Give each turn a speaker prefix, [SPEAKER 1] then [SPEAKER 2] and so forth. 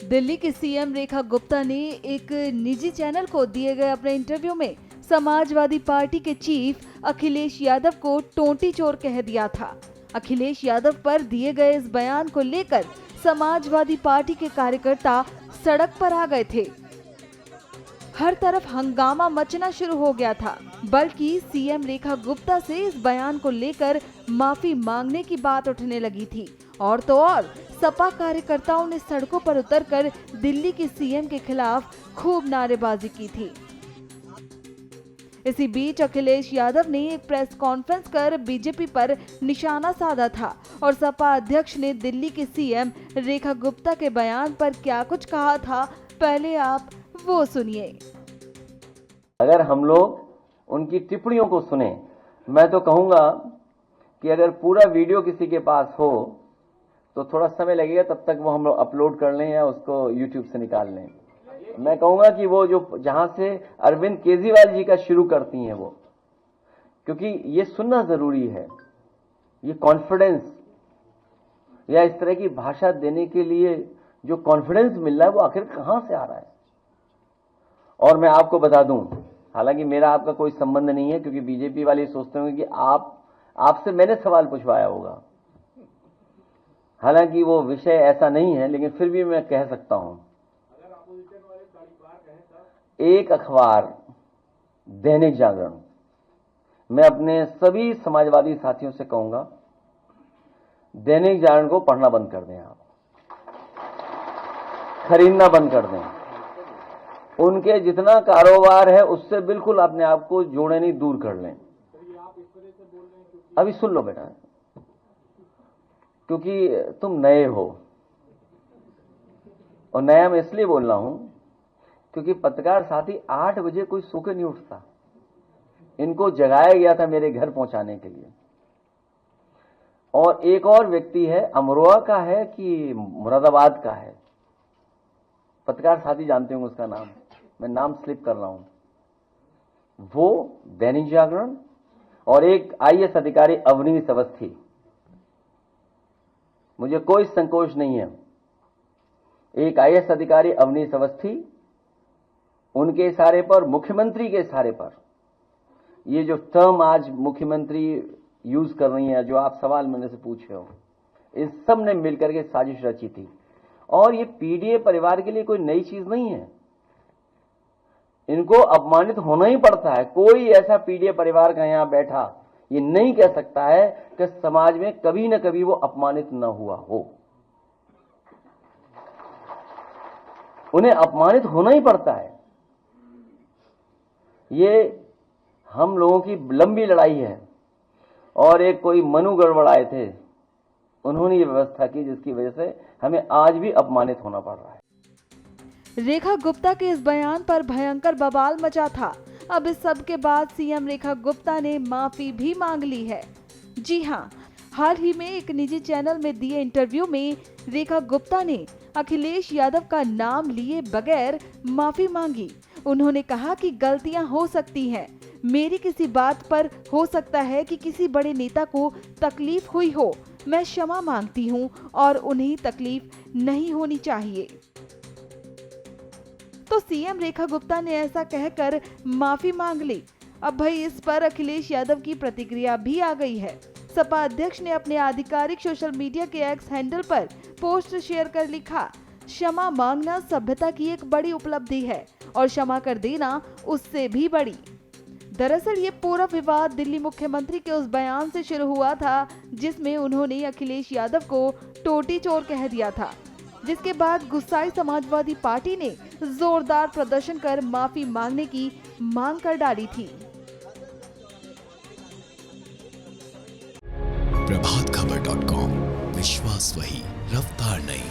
[SPEAKER 1] दिल्ली की सीएम रेखा गुप्ता ने एक निजी चैनल को दिए गए अपने इंटरव्यू में समाजवादी पार्टी के चीफ अखिलेश यादव को टोंटी चोर कह दिया था। अखिलेश यादव पर दिए गए इस बयान को लेकर समाजवादी पार्टी के कार्यकर्ता सड़क पर आ गए थे। हर तरफ हंगामा मचना शुरू हो गया था, बल्कि सीएम रेखा गुप्ता से इस बयान को लेकर माफी मांगने की बात उठने लगी थी। और तो और सपा कार्यकर्ताओं ने सड़कों पर उतरकर दिल्ली की सीएम के खिलाफ खूब नारेबाजी की थी। इसी बीच अखिलेश यादव ने एक प्रेस कॉन्फ्रेंस कर बीजेपी पर निशाना साधा था और सपा अध्यक्ष ने दिल्ली की सीएम रेखा गुप्ता के बयान पर क्या कुछ कहा था, पहले आप वो सुनिए।
[SPEAKER 2] अगर हम लोग उनकी टिप्पणियों को सुने, मैं तो कहूंगा कि अगर पूरा वीडियो किसी के पास हो तो थोड़ा समय लगेगा, तब तक वो हम लोग अपलोड कर लें या उसको YouTube से निकाल लें। मैं कहूंगा कि वो जो जहां से अरविंद केजरीवाल जी का शुरू करती हैं वो, क्योंकि ये सुनना जरूरी है। ये कॉन्फिडेंस या इस तरह की भाषा देने के लिए जो कॉन्फिडेंस मिल रहा है वो आखिर कहां से आ रहा है। और मैं आपको बता दूं, हालांकि मेरा आपका कोई संबंध नहीं है, क्योंकि बीजेपी वाले सोचते होंगे कि आपसे मैंने सवाल पूछवाया होगा। हालांकि वो विषय ऐसा नहीं है, लेकिन फिर भी मैं कह सकता हूं। एक अखबार दैनिक जागरण, मैं अपने सभी समाजवादी साथियों से कहूंगा, दैनिक जागरण को पढ़ना बंद कर दें, आप खरीदना बंद कर दें। उनके जितना कारोबार है उससे बिल्कुल अपने आप को जोड़े नहीं, दूर कर लें। अभी सुन लो बेटा, क्योंकि तुम नए हो, और नया मैं इसलिए बोल रहा हूं क्योंकि पत्रकार साथी 8 बजे कोई सो के नहीं उठता। इनको जगाया गया था मेरे घर पहुंचाने के लिए। और एक और व्यक्ति है, अमरोहा का है कि मुरादाबाद का है, पत्रकार साथी जानते होंगे उसका नाम, मैं नाम स्लिप कर रहा हूं। वो दैनिक जागरण, और एक आईएएस अधिकारी अवनीश अवस्थी। मुझे कोई संकोच नहीं है, एक आईएएस अधिकारी अवनीश अवस्थी, उनके इशारे पर, मुख्यमंत्री के इशारे पर, ये जो टर्म आज मुख्यमंत्री यूज कर रही है, जो आप सवाल मेरे से पूछे हो, इस सब ने मिलकर के साजिश रची थी। और ये पीडीए परिवार के लिए कोई नई चीज नहीं है, इनको अपमानित होना ही पड़ता है। कोई ऐसा पीडीए परिवार का यहां बैठा ये नहीं कह सकता है कि समाज में कभी न कभी वो अपमानित न हुआ हो। उन्हें अपमानित होना ही पड़ता है। ये हम लोगों की लंबी लड़ाई है, और एक कोई मनु गड़बड़ाए थे, उन्होंने ये व्यवस्था की जिसकी वजह से हमें आज भी अपमानित होना पड़ रहा है।
[SPEAKER 1] रेखा गुप्ता के इस बयान पर भयंकर बवाल मचा था। अब इस सब के बाद सीएम रेखा गुप्ता ने माफी भी मांग ली है। जी हां, हाल ही में एक निजी चैनल में दिए इंटरव्यू में रेखा गुप्ता ने अखिलेश यादव का नाम लिए बगैर माफी मांगी। उन्होंने कहा कि गलतियां हो सकती हैं, मेरी किसी बात पर हो सकता है कि किसी बड़े नेता को तकलीफ हुई हो, मैं क्षमा मांगती हूं और उन्हें तकलीफ नहीं होनी चाहिए। तो सीएम रेखा गुप्ता ने ऐसा कहकर माफी मांग ली। अब भाई इस पर अखिलेश यादव की प्रतिक्रिया भी आ गई है। सपा अध्यक्ष ने अपने आधिकारिक सोशल मीडिया के एक्स हैंडल पर पोस्ट शेयर कर लिखा, क्षमा मांगना सभ्यता की एक बड़ी उपलब्धि है और क्षमा कर देना उससे भी बड़ी। दरअसल ये पूरा विवाद दिल्ली मुख्यमंत्री के उस बयान से शुरू हुआ था जिसमें उन्होंने अखिलेश यादव को टोटी चोर कह दिया था, जिसके बाद गुस्साई समाजवादी पार्टी ने जोरदार प्रदर्शन कर माफी मांगने की मांग कर डाली थी।
[SPEAKER 3] प्रभातखबर.com, विश्वास वही, रफ्तार नहीं।